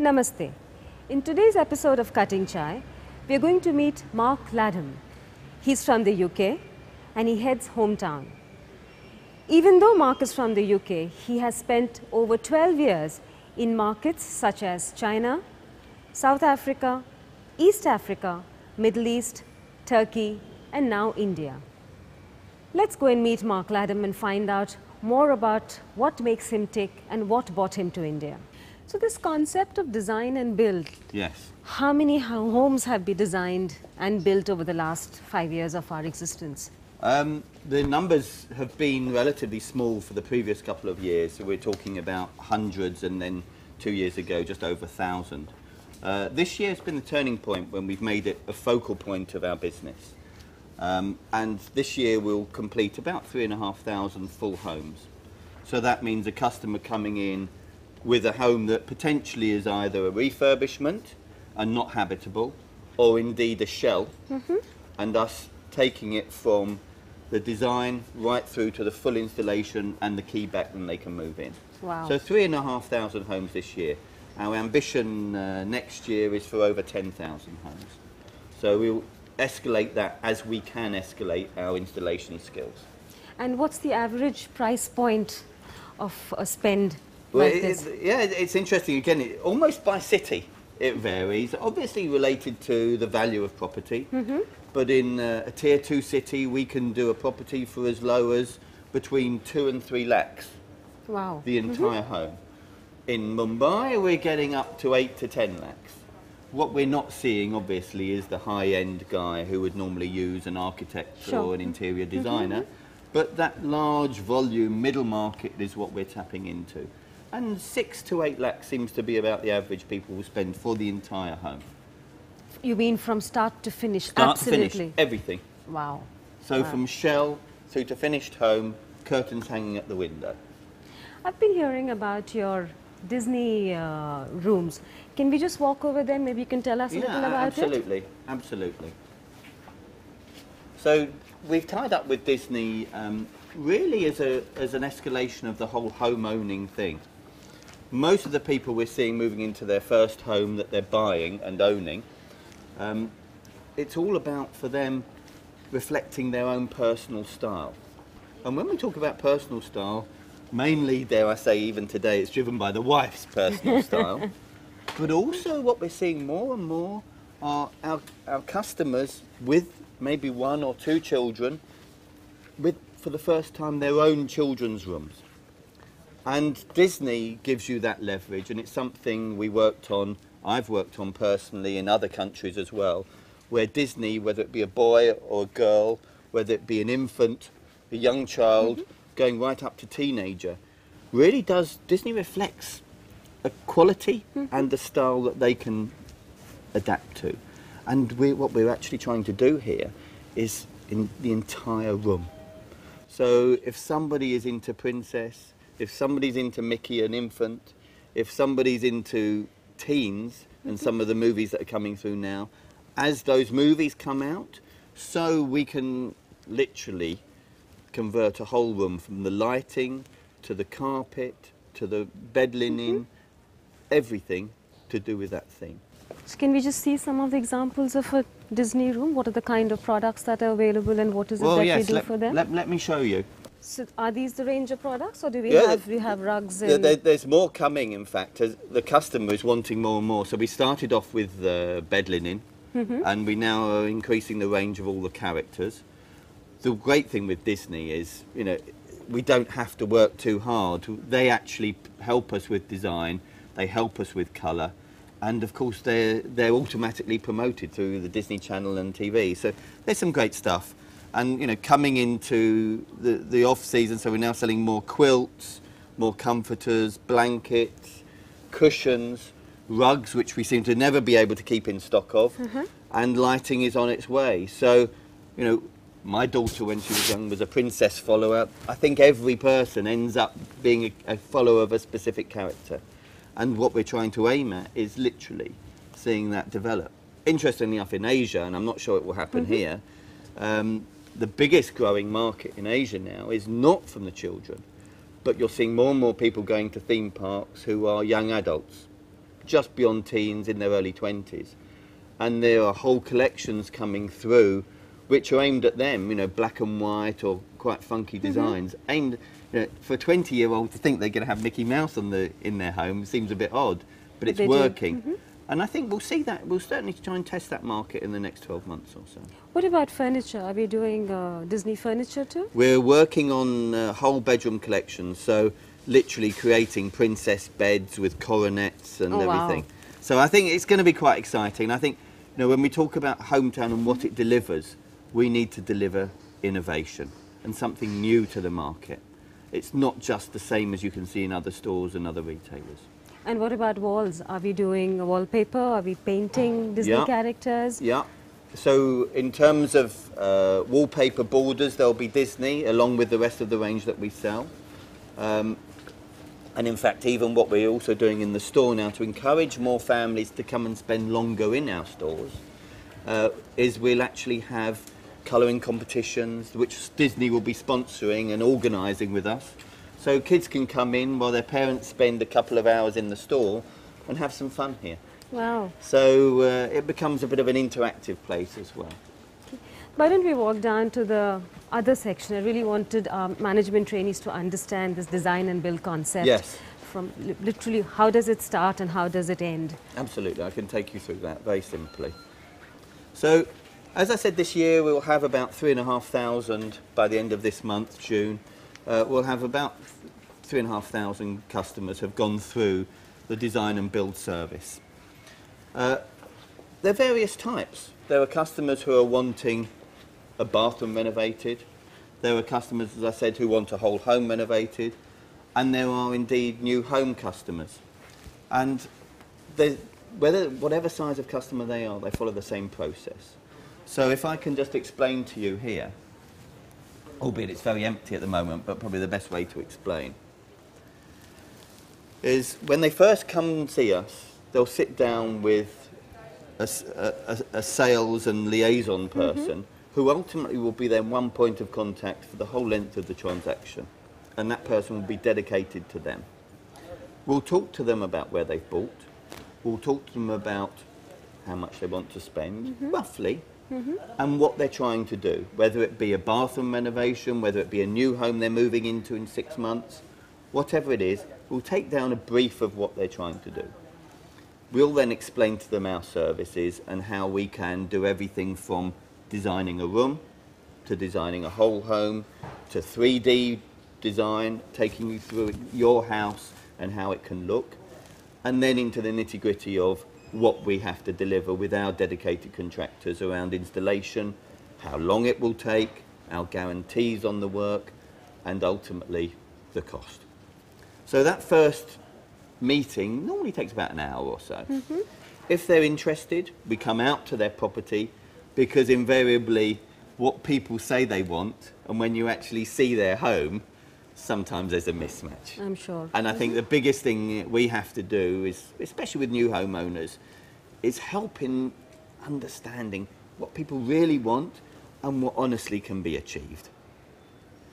Namaste. In today's episode of Cutting Chai, we are going to meet Mark Ladham. He's from the UK and he heads hometown. Even though Mark is from the UK, he has spent over 12 years in markets such as China, South Africa, East Africa, Middle East, Turkey and now India. Let's go and meet Mark Ladham and find out more about what makes him tick and what brought him to India. So this concept of design and build, yes. How many homes have been designed and built over the last 5 years of our existence? The numbers have been relatively small for the previous couple of years. So we're talking about hundreds and then 2 years ago just over 1,000. This year has been the turning point when we've made it a focal point of our business. And this year we'll complete about 3,500 full homes. So that means a customer coming in with a home that potentially is either a refurbishment and not habitable, or indeed a shell, and us taking it from the design right through to the full installation and the key back when they can move in. Wow. So 3,500 homes this year. Our ambition next year is for over 10,000 homes. So we'll escalate that as we can escalate our installation skills. And what's the average price point of a spend? Well, like this? It's interesting. Again, almost by city, it varies. Obviously related to the value of property. But in a tier 2 city, we can do a property for as low as between 2 and 3 lakhs. Wow. The entire home. In Mumbai, we're getting up to 8 to 10 lakhs. What we're not seeing, obviously, is the high-end guy who would normally use an architect or an interior designer. But that large volume middle market is what we're tapping into. And 6 to 8 lakhs seems to be about the average people will spend for the entire home. You mean from start to finish? Start Absolutely. to finish, everything. Wow. So Wow. from shell through to finished home, curtains hanging at the window. I've been hearing about your Disney rooms. Can we just walk over there? Maybe you can tell us a little about absolutely, it? Absolutely. So we've tied up with Disney really as an escalation of the whole home owning thing. Most of the people we're seeing moving into their first home that they're buying and owning, it's all about, for them, reflecting their own personal style. And when we talk about personal style, mainly, dare I say, even today, it's driven by the wife's personal style. But also what we're seeing more and more are our customers with maybe 1 or 2 children, with, for the first time, their own children's rooms. And Disney gives you that leverage, and it's something we worked on, I've worked on personally in other countries as well, where Disney, whether it be a boy or a girl, whether it be an infant, a young child, going right up to teenager, really does, Disney reflects a quality and a style that they can adapt to. And what we're actually trying to do here is in the entire room. So if somebody is into princess, if somebody's into Mickey and infant, if somebody's into teens and some of the movies that are coming through now, as those movies come out, so we can literally convert a whole room from the lighting to the carpet to the bed linen, everything to do with that theme. So can we just see some of the examples of a Disney room? What are the kind of products that are available and what is it that we do for them? Let me show you. So are these the range of products, or do we have rugs? And There's more coming, in fact, as the customer is wanting more and more. So we started off with bed linen, and we now are increasing the range of all the characters. The great thing with Disney is, you know, we don't have to work too hard. They actually help us with design, they help us with colour, and of course they're automatically promoted through the Disney Channel and TV. So there's some great stuff. And you know, coming into the off season, so we're now selling more quilts, more comforters, blankets, cushions, rugs, which we seem to never be able to keep in stock of, and lighting is on its way. So, you know, my daughter, when she was young, was a princess follower. I think every person ends up being a follower of a specific character. And what we're trying to aim at is literally seeing that develop. Interestingly enough, in Asia, and I'm not sure it will happen here, the biggest growing market in Asia now is not from the children, but you're seeing more and more people going to theme parks who are young adults, just beyond teens, in their early 20s. And there are whole collections coming through which are aimed at them, you know, black and white or quite funky designs, aimed, you know, for a 20-year-old to think they're going to have Mickey Mouse in their home seems a bit odd, but it's working. And I think we'll see that, we'll certainly try and test that market in the next 12 months or so. What about furniture? Are we doing Disney furniture too? We're working on whole bedroom collections, so literally creating princess beds with coronets and everything. Wow. So I think it's going to be quite exciting. I think, you know, when we talk about Hometown and what it delivers, we need to deliver innovation and something new to the market. It's not just the same as you can see in other stores and other retailers. And what about walls? Are we doing wallpaper? Are we painting Disney characters? Yeah. So in terms of wallpaper borders, there'll be Disney along with the rest of the range that we sell. And in fact, even what we're also doing in the store now to encourage more families to come and spend longer in our stores is we'll actually have colouring competitions, which Disney will be sponsoring and organising with us. So kids can come in while their parents spend a couple of hours in the store and have some fun here. Wow. So it becomes a bit of an interactive place as well. Why don't we walk down to the other section? I really wanted management trainees to understand this design and build concept. Yes. From literally, how does it start and how does it end? Absolutely, I can take you through that very simply. So, as I said, this year we'll have about 3,500 by the end of this month, June. We'll have about 3,500 customers have gone through the design and build service. There are various types. There are customers who are wanting a bathroom renovated. There are customers, as I said, who want a whole home renovated. And there are indeed new home customers. And whatever size of customer they are, they follow the same process. So if I can just explain to you here, albeit it's very empty at the moment, but probably the best way to explain, is when they first come and see us, they'll sit down with a sales and liaison person who ultimately will be their one point of contact for the whole length of the transaction. And that person will be dedicated to them. We'll talk to them about where they've bought. We'll talk to them about how much they want to spend, roughly, and what they're trying to do, whether it be a bathroom renovation, whether it be a new home they're moving into in 6 months, whatever it is, we'll take down a brief of what they're trying to do. We'll then explain to them our services and how we can do everything from designing a room, to designing a whole home, to 3D design, taking you through your house and how it can look, and then into the nitty-gritty of what we have to deliver with our dedicated contractors around installation, how long it will take, our guarantees on the work, and ultimately the cost. So that first meeting normally takes about an hour or so. If they're interested, we come out to their property, because invariably what people say they want and when you actually see their home, sometimes there's a mismatch. I'm sure. And I think the biggest thing we have to do is, especially with new homeowners, is help in understanding what people really want and what honestly can be achieved.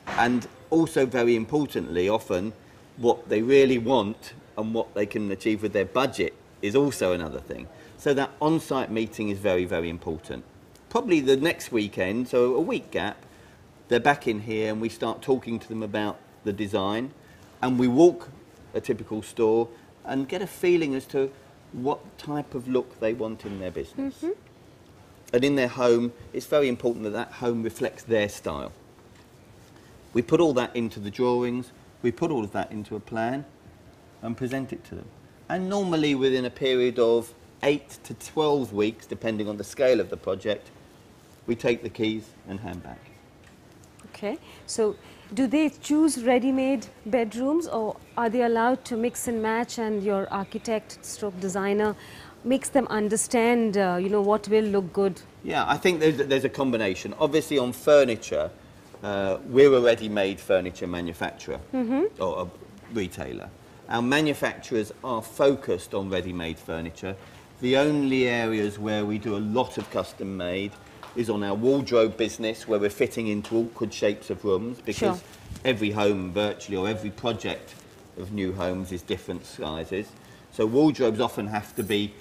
And also, very importantly, often what they really want and what they can achieve with their budget is also another thing. So that on-site meeting is very, very important. Probably the next weekend, so a week gap, they're back in here and we start talking to them about the design, and we walk a typical store and get a feeling as to what type of look they want in their business. And in their home, it's very important that that home reflects their style. We put all that into the drawings, we put all of that into a plan and present it to them. And normally within a period of 8 to 12 weeks, depending on the scale of the project, we take the keys and hand back. Okay, so do they choose ready-made bedrooms, or are they allowed to mix and match, and your architect stroke designer makes them understand, you know, what will look good? Yeah, I think there's a combination. Obviously on furniture, we're a ready-made furniture manufacturer or a retailer. Our manufacturers are focused on ready-made furniture. The only areas where we do a lot of custom-made is on our wardrobe business, where we're fitting into awkward shapes of rooms, because every home virtually, or every project of new homes, is different sizes. So wardrobes often have to be